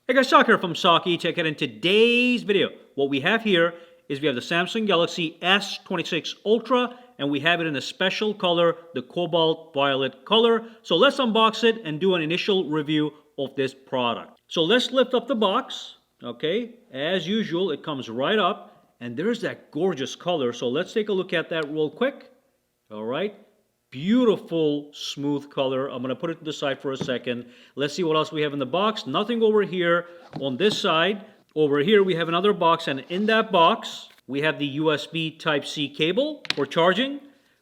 Hey guys, Sak here from sakitech, and in today's video, what we have here is we have the Samsung Galaxy S26 Ultra, and we have it in a special color, the Cobalt Violet color. So let's unbox it and do an initial review of this product. So let's lift up the box, okay? As usual, it comes right up, and there's that gorgeous color. So let's take a look at that real quick, all right? Beautiful smooth color. I'm going to put it to the side for a second. Let's see what else we have in the box. Nothing over here on this side. Over here we have another box, and in that box we have the USB Type-C cable for charging.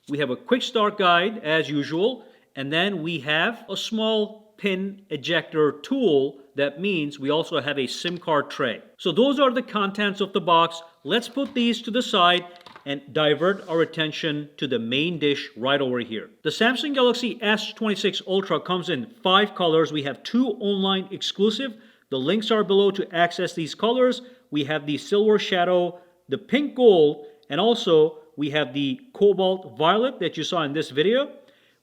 We have a quick start guide as usual, and then we have a small pin ejector tool. That means we also have a SIM card tray. So those are the contents of the box. Let's put these to the side and divert our attention to the main dish right over here. The Samsung Galaxy S26 Ultra comes in 5 colors. We have 2 online exclusive. The links are below to access these colors. We have the Silver Shadow, the Pink Gold, and also we have the Cobalt Violet that you saw in this video.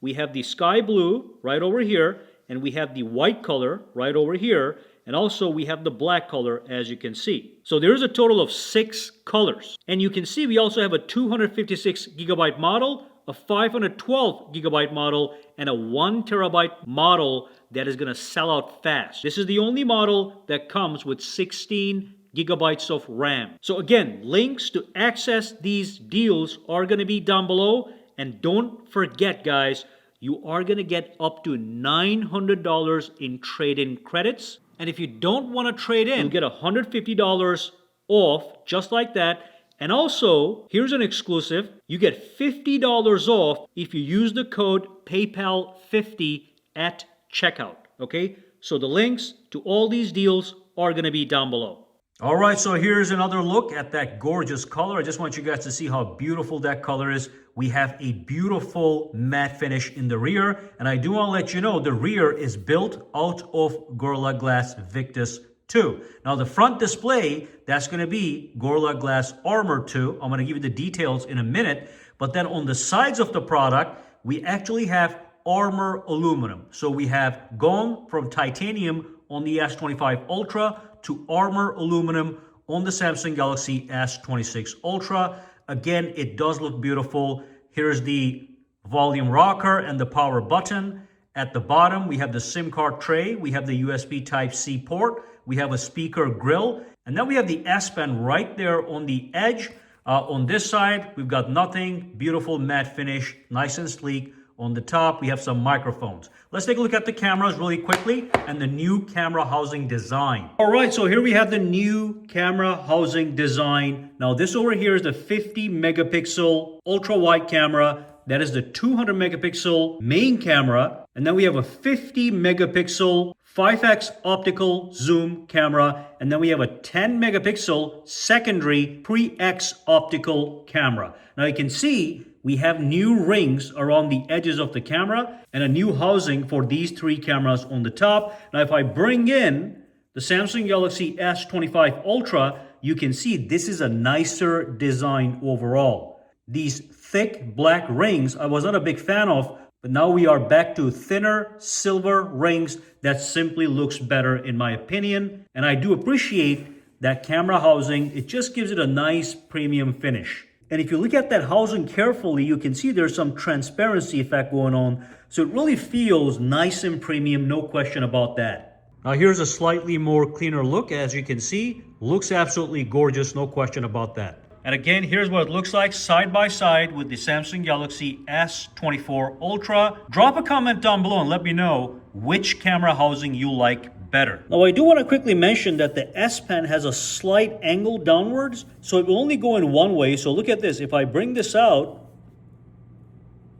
We have the Sky Blue right over here, and we have the white color right over here. And also we have the black color, as you can see. So there is a total of 6 colors. And you can see we also have a 256 gigabyte model, a 512 gigabyte model, and a 1 terabyte model that is going to sell out fast. This is the only model that comes with 16 gigabytes of RAM. So again, links to access these deals are going to be down below. And don't forget, guys, you are going to get up to $900 in trade-in credits. And if you don't want to trade in, you'll get $150 off, just like that. And also, here's an exclusive. You get $50 off if you use the code PayPal50 at checkout. Okay? So the links to all these deals are going to be down below. All right, so here's another look at that gorgeous color. I just want you guys to see how beautiful that color is. We have a beautiful matte finish in the rear, and I do want to let you know the rear is built out of Gorilla Glass Victus 2. Now the front display, that's going to be Gorilla Glass Armor 2. I'm going to give you the details in a minute, but then on the sides of the product, we actually have armor aluminum. So we have gone from titanium on the S25 Ultra to armor aluminum on the Samsung Galaxy S26 Ultra. Again, it does look beautiful. Here's the volume rocker and the power button. At the bottom, we have the SIM card tray. We have the USB Type-C port. We have a speaker grill. And then we have the S Pen right there on the edge. On this side, we've got nothing. Beautiful matte finish, nice and sleek. On the top, we have some microphones. Let's take a look at the cameras really quickly and the new camera housing design. All right, so here we have the new camera housing design. Now this over here is the 50 megapixel ultra wide camera. That is the 200 megapixel main camera. And then we have a 50 megapixel 5x optical zoom camera. And then we have a 10 megapixel secondary pre-X optical camera. Now you can see we have new rings around the edges of the camera and a new housing for these 3 cameras on the top. Now, if I bring in the Samsung Galaxy S25 Ultra, you can see this is a nicer design overall. These thick black rings, I was not a big fan of, but now we are back to thinner silver rings that simply looks better in my opinion. And I do appreciate that camera housing. It just gives it a nice premium finish. And if you look at that housing carefully, you can see there's some transparency effect going on. So it really feels nice and premium, no question about that. Now here's a slightly more cleaner look. As you can see, looks absolutely gorgeous, no question about that. And again, here's what it looks like side by side with the Samsung Galaxy S24 Ultra. Drop a comment down below and let me know which camera housing you like better. Now I do want to quickly mention that the S Pen has a slight angle downwards, so it will only go in one way. So look at this. If I bring this out,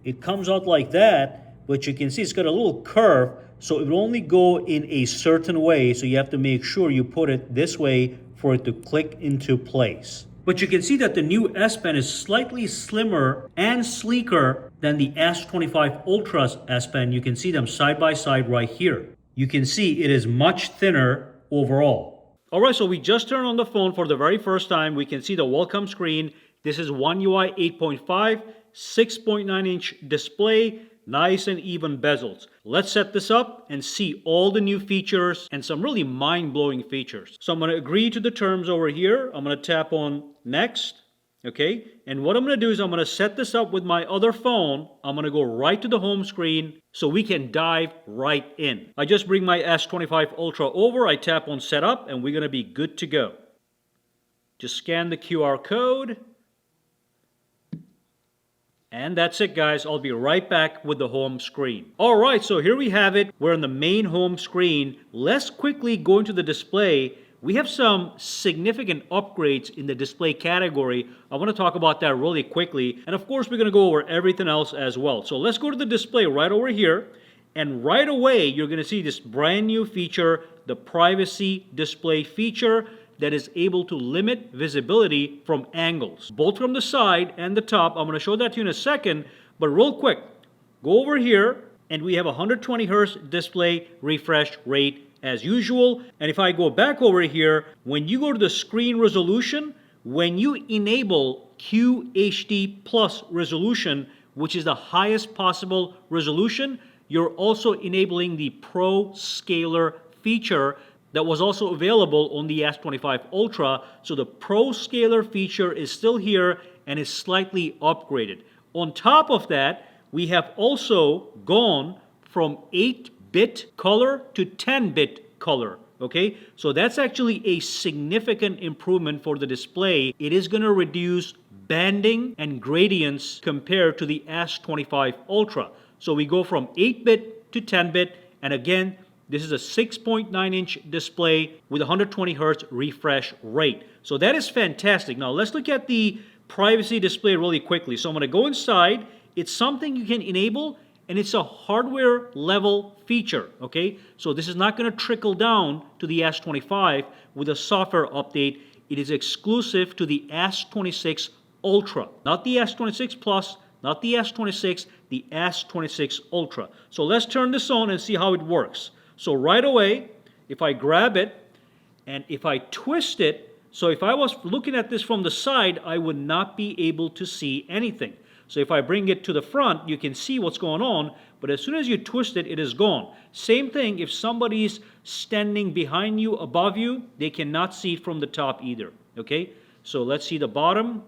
it comes out like that, but you can see it's got a little curve, so it will only go in a certain way. So you have to make sure you put it this way for it to click into place. But you can see that the new S Pen is slightly slimmer and sleeker than the S25 Ultra's S Pen. You can see them side by side right here. You can see it is much thinner overall. All right, so we just turned on the phone for the very first time. We can see the welcome screen. This is One UI 8.5, 6.9-inch display. nice and even bezels. Let's set this up and see all the new features and some really mind-blowing features. So I'm going to agree to the terms over here. I'm going to tap on next. Okay, and what I'm going to do is I'm going to set this up with my other phone. I'm going to go right to the home screen so we can dive right in. I just bring my S25 Ultra over, I tap on setup, and we're going to be good to go. Just scan the QR code. And that's it, guys. I'll be right back with the home screen. All right, so here we have it. We're on the main home screen. Let's quickly go into the display. We have some significant upgrades in the display category. I want to talk about that really quickly. And of course, we're going to go over everything else as well. So let's go to the display right over here. And right away, you're going to see this brand new feature, the privacy display feature that is able to limit visibility from angles, both from the side and the top. I'm going to show that to you in a second. But real quick, go over here and we have a 120 Hertz display refresh rate as usual. And if I go back over here, when you go to the screen resolution, when you enable QHD plus resolution, which is the highest possible resolution, you're also enabling the Pro Scaler feature that was also available on the S25 Ultra. So the Pro Scaler feature is still here and is slightly upgraded. On top of that, we have also gone from 8-bit color to 10-bit color. Okay, so that's actually a significant improvement for the display. It is going to reduce banding and gradients compared to the S25 Ultra. So we go from 8-bit to 10-bit, and again, this is a 6.9-inch display with 120 Hertz refresh rate. So that is fantastic. Now let's look at the privacy display really quickly. So I'm going to go inside. It's something you can enable, and it's a hardware level feature. Okay, so this is not going to trickle down to the S25 with a software update. It is exclusive to the S26 Ultra, not the S26 Plus, not the S26, the S26 Ultra. So let's turn this on and see how it works. So right away, if I grab it and if I twist it, so if I was looking at this from the side, I would not be able to see anything. So if I bring it to the front, you can see what's going on, but as soon as you twist it, it is gone. Same thing if somebody's standing behind you, above you, they cannot see from the top either. Okay, so let's see the bottom.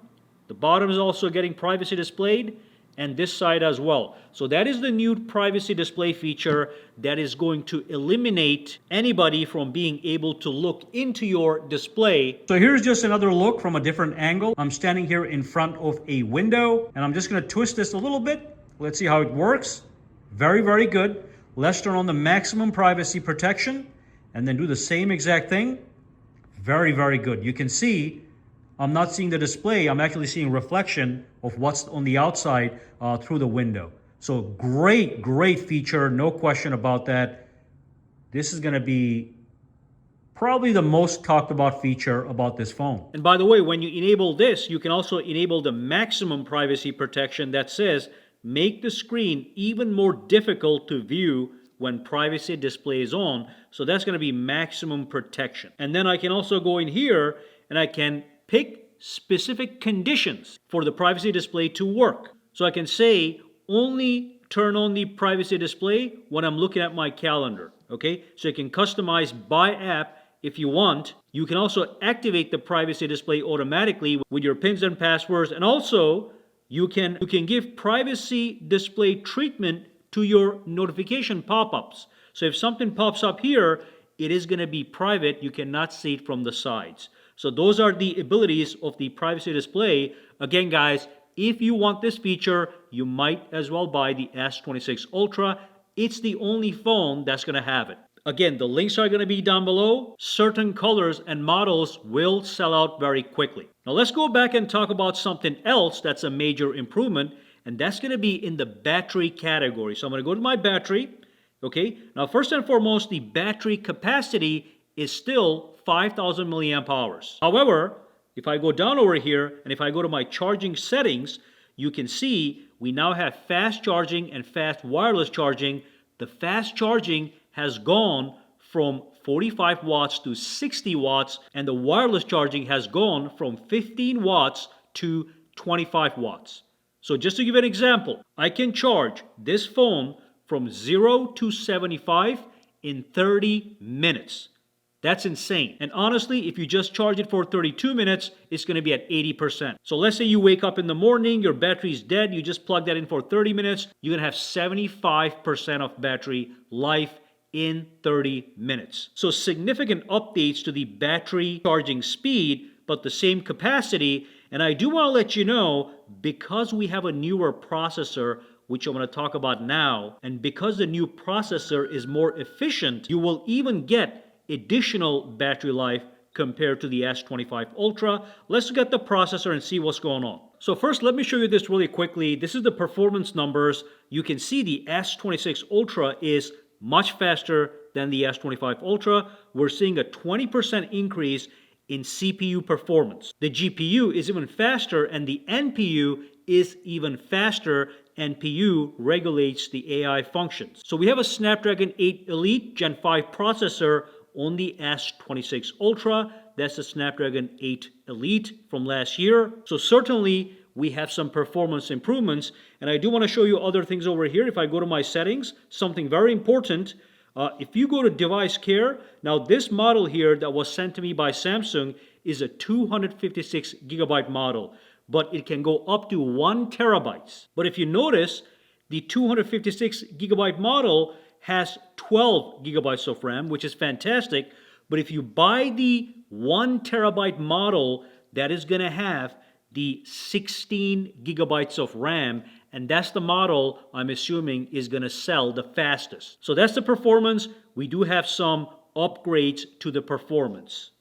The bottom is also getting privacy displayed, and this side as well. So that is the new privacy display feature that is going to eliminate anybody from being able to look into your display. So here's just another look from a different angle. I'm standing here in front of a window, and I'm just going to twist this a little bit. Let's see how it works. Very, very good. Let's turn on the maximum privacy protection and then do the same exact thing. Very, very good. You can see I'm not seeing the display. I'm actually seeing reflection of what's on the outside through the window. So great, great feature. No question about that. This is going to be probably the most talked about feature about this phone. And by the way, when you enable this, you can also enable the maximum privacy protection that says, make the screen even more difficult to view when privacy display is on. So that's going to be maximum protection. And then I can also go in here and I can pick specific conditions for the privacy display to work. So I can say only turn on the privacy display when I'm looking at my calendar. Okay, so you can customize by app if you want. You can also activate the privacy display automatically with your pins and passwords, and also you can give privacy display treatment to your notification pop-ups. So if something pops up here, it is going to be private. You cannot see it from the sides. So those are the abilities of the privacy display. Again, guys, if you want this feature, you might as well buy the S26 Ultra. It's the only phone that's going to have it. Again, the links are going to be down below. Certain colors and models will sell out very quickly. Now let's go back and talk about something else that's a major improvement, and that's going to be in the battery category. So I'm going to go to my battery. Okay, now first and foremost, the battery capacity is still 5,000 milliamp hours. However, if I go down over here and if I go to my charging settings, you can see we now have fast charging and fast wireless charging. The fast charging has gone from 45 watts to 60 watts, and the wireless charging has gone from 15 watts to 25 watts. So just to give an example, I can charge this phone from 0 to 75 in 30 minutes. That's insane. And honestly, if you just charge it for 32 minutes, it's going to be at 80%. So let's say you wake up in the morning, your battery's dead, you just plug that in for 30 minutes, you're going to have 75% of battery life in 30 minutes. So significant updates to the battery charging speed, but the same capacity. And I do want to let you know, because we have a newer processor, which I'm going to talk about now, and because the new processor is more efficient, you will even get additional battery life compared to the S25 Ultra. Let's look at the processor and see what's going on. So first, let me show you this really quickly. This is the performance numbers. You can see the S26 Ultra is much faster than the S25 Ultra. We're seeing a 20% increase in CPU performance. The GPU is even faster and the NPU is even faster. NPU regulates the AI functions. So we have a Snapdragon 8 Elite Gen 5 processor on the S26 Ultra. That's the Snapdragon 8 Elite from last year. So certainly we have some performance improvements. And I do want to show you other things over here. If I go to my settings, something very important. If you go to device care, now this model here that was sent to me by Samsung is a 256 gigabyte model, but it can go up to 1 terabyte. But if you notice, the 256 gigabyte model has 12 gigabytes of RAM, which is fantastic. But if you buy the 1 terabyte model, that is going to have the 16 gigabytes of RAM, and that's the model I'm assuming is going to sell the fastest. So that's the performance. We do have some upgrades to the performance.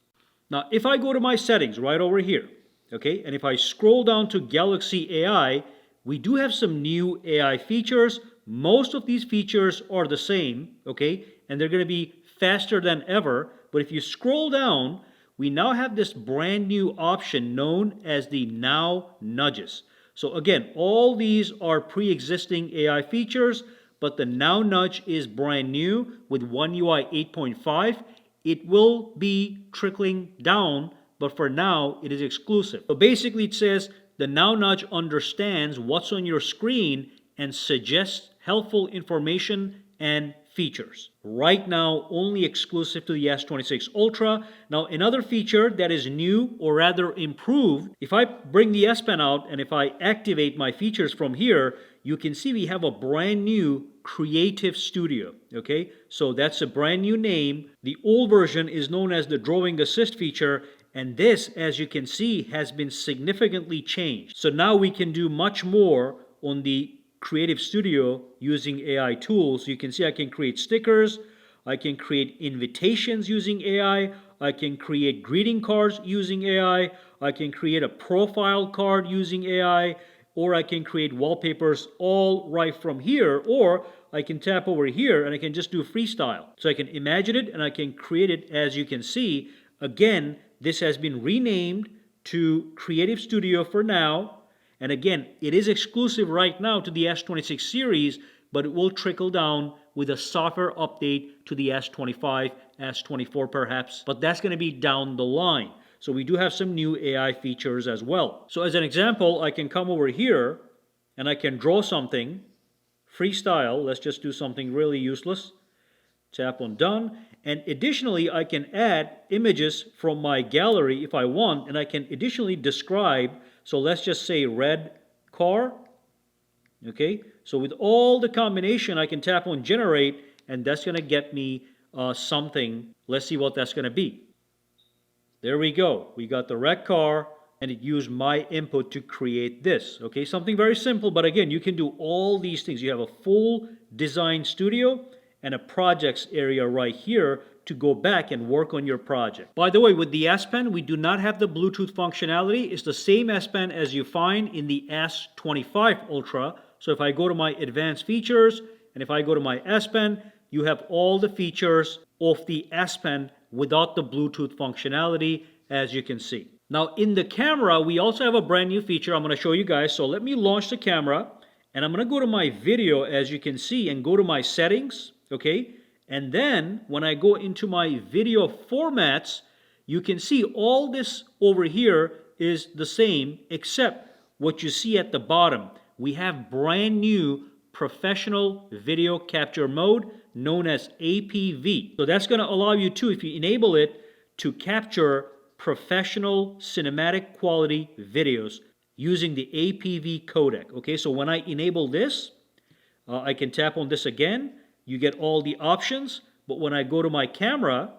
Now, if I go to my settings right over here, okay, and if I scroll down to Galaxy AI, we do have some new AI features. Most of these features are the same, okay, and they're going to be faster than ever. But if you scroll down, we now have this brand new option known as the Now Nudges. So again, all these are pre-existing AI features, but the Now Nudge is brand new with One UI 8.5. It will be trickling down, but for now, it is exclusive. So basically it says the Now Nudge understands what's on your screen and suggests helpful information and features. Right now, only exclusive to the S26 Ultra. Now, another feature that is new, or rather improved, if I bring the S Pen out and if I activate my features from here, you can see we have a brand new Creative Studio, okay? So that's a brand new name. The old version is known as the Drawing Assist feature, and this, as you can see, has been significantly changed. So now we can do much more on the Creative Studio using AI tools. You can see I can create stickers, I can create invitations using AI, I can create greeting cards using AI, I can create a profile card using AI, or I can create wallpapers all right from here, or I can tap over here and I can just do freestyle. So I can imagine it and I can create it. As you can see, again, this has been renamed to Creative Studio for now. And again, it is exclusive right now to the S26 series, but it will trickle down with a software update to the S25, S24 perhaps, but that's going to be down the line. So we do have some new AI features as well. So as an example, I can come over here and I can draw something, freestyle. Let's just do something really useless. Tap on done. And additionally, I can add images from my gallery if I want, and I can additionally describe. So let's just say red car. Okay, so with all the combination, I can tap on generate, and that's going to get me something. Let's see what that's going to be. There we go. We got the red car, and it used my input to create this. Okay, something very simple, but again, you can do all these things. You have a full design studio and a projects area right here to go back and work on your project. By the way, with the S Pen, we do not have the Bluetooth functionality. It's the same S Pen as you find in the S25 Ultra. So if I go to my advanced features, and if I go to my S Pen, you have all the features of the S Pen without the Bluetooth functionality, as you can see. Now in the camera, we also have a brand new feature I'm going to show you guys. So let me launch the camera, and I'm going to go to my video, as you can see, and go to my settings. Okay, and then when I go into my video formats, you can see all this over here is the same, except what you see at the bottom. we have brand new professional video capture mode known as APV. So that's going to allow you to, if you enable it, to capture professional cinematic quality videos using the APV codec. Okay, so when I enable this, I can tap on this again. You get all the options, but when I go to my camera,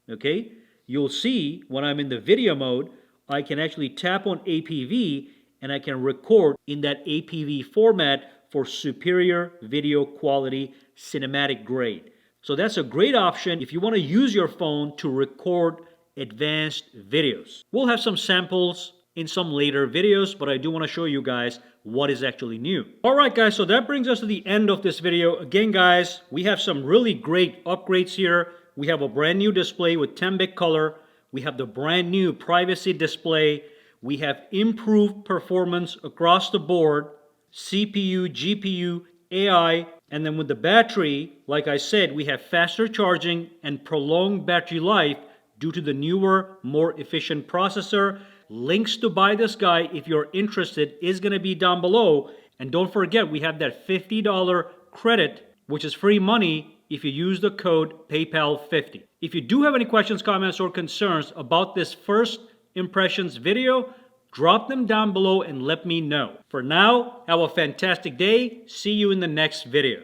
okay, you'll see when I'm in the video mode, I can actually tap on APV and I can record in that APV format for superior video quality, cinematic grade. So that's a great option if you want to use your phone to record advanced videos. We'll have some samples in some later videos, but I do want to show you guys what is actually new. Alright guys, so that brings us to the end of this video. Again guys, we have some really great upgrades here. We have a brand new display with 10-bit color. We have the brand new privacy display. We have improved performance across the board, CPU, GPU, AI, and then with the battery, like I said, we have faster charging and prolonged battery life due to the newer, more efficient processor. Links to buy this guy if you're interested is going to be down below. And don't forget, we have that $50 credit, which is free money if you use the code PayPal50. If you do have any questions, comments, or concerns about this first impressions video, drop them down below and let me know. For now, have a fantastic day. See you in the next video.